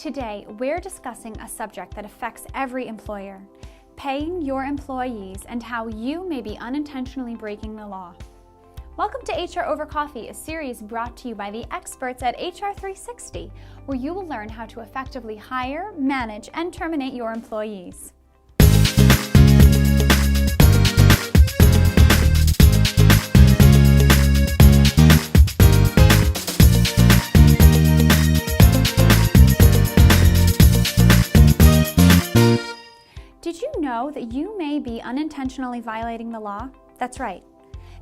Today, we're discussing a subject that affects every employer: paying your employees and how you may be unintentionally breaking the law. Welcome to HR Over Coffee, a series brought to you by the experts at HR 360, where you will learn how to effectively hire, manage, and terminate your employees. Did you know that you may be unintentionally violating the law? That's right.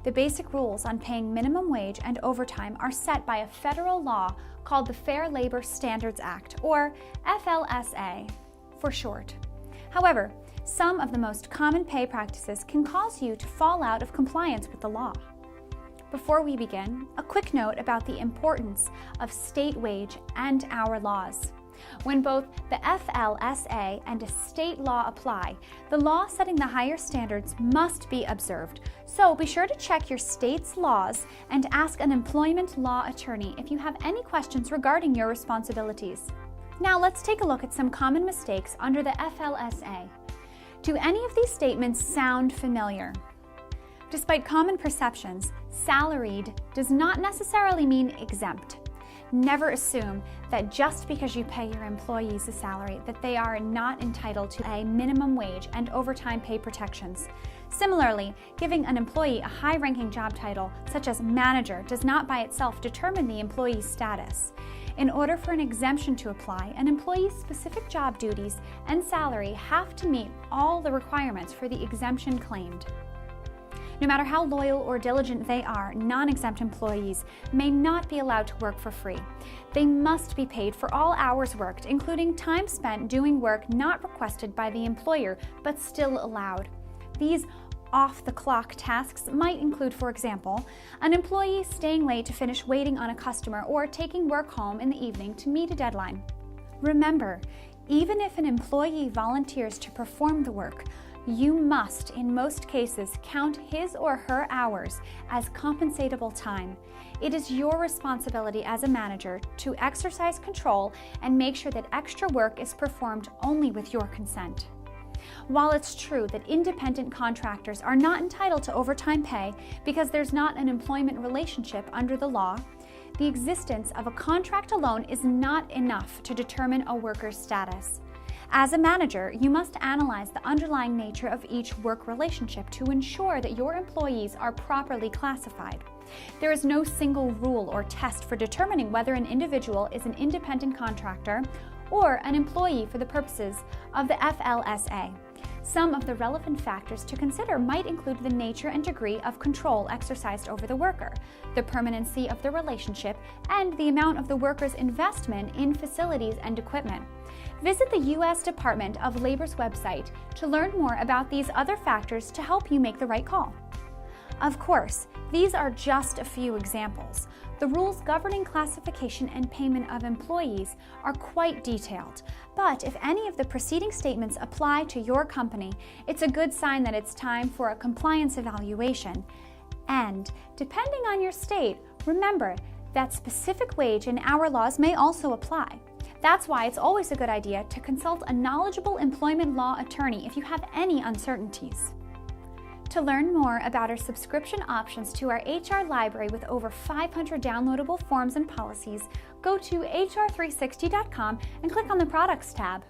The basic rules on paying minimum wage and overtime are set by a federal law called the Fair Labor Standards Act, or FLSA for short. However, some of the most common pay practices can cause you to fall out of compliance with the law. Before we begin, a quick note about the importance of state wage and hour laws. When both the FLSA and a state law apply, the law setting the higher standards must be observed. So be sure to check your state's laws and ask an employment law attorney if you have any questions regarding your responsibilities. Now let's take a look at some common mistakes under the FLSA. Do any of these statements sound familiar? Despite common perceptions, salaried does not necessarily mean exempt. Never assume that just because you pay your employees a salary that they are not entitled to a minimum wage and overtime pay protections. Similarly, giving an employee a high-ranking job title, such as manager, does not by itself determine the employee's status. In order for an exemption to apply, an employee's specific job duties and salary have to meet all the requirements for the exemption claimed. No matter how loyal or diligent they are, non-exempt employees may not be allowed to work for free. They must be paid for all hours worked, including time spent doing work not requested by the employer but still allowed. These off-the-clock tasks might include, for example, an employee staying late to finish waiting on a customer or taking work home in the evening to meet a deadline. Remember, even if an employee volunteers to perform the work, you must, in most cases, count his or her hours as compensatable time. It is your responsibility as a manager to exercise control and make sure that extra work is performed only with your consent. While it's true that independent contractors are not entitled to overtime pay because there's not an employment relationship under the law, the existence of a contract alone is not enough to determine a worker's status. As a manager, you must analyze the underlying nature of each work relationship to ensure that your employees are properly classified. There is no single rule or test for determining whether an individual is an independent contractor or an employee for the purposes of the FLSA. Some of the relevant factors to consider might include the nature and degree of control exercised over the worker, the permanency of the relationship, and the amount of the worker's investment in facilities and equipment. Visit the U.S. Department of Labor's website to learn more about these other factors to help you make the right call. Of course, these are just a few examples. The rules governing classification and payment of employees are quite detailed, but if any of the preceding statements apply to your company, it's a good sign that it's time for a compliance evaluation. And, depending on your state, remember that specific wage and hour laws may also apply. That's why it's always a good idea to consult a knowledgeable employment law attorney if you have any uncertainties. To learn more about our subscription options to our HR library with over 500 downloadable forms and policies, go to hr360.com and click on the Products tab.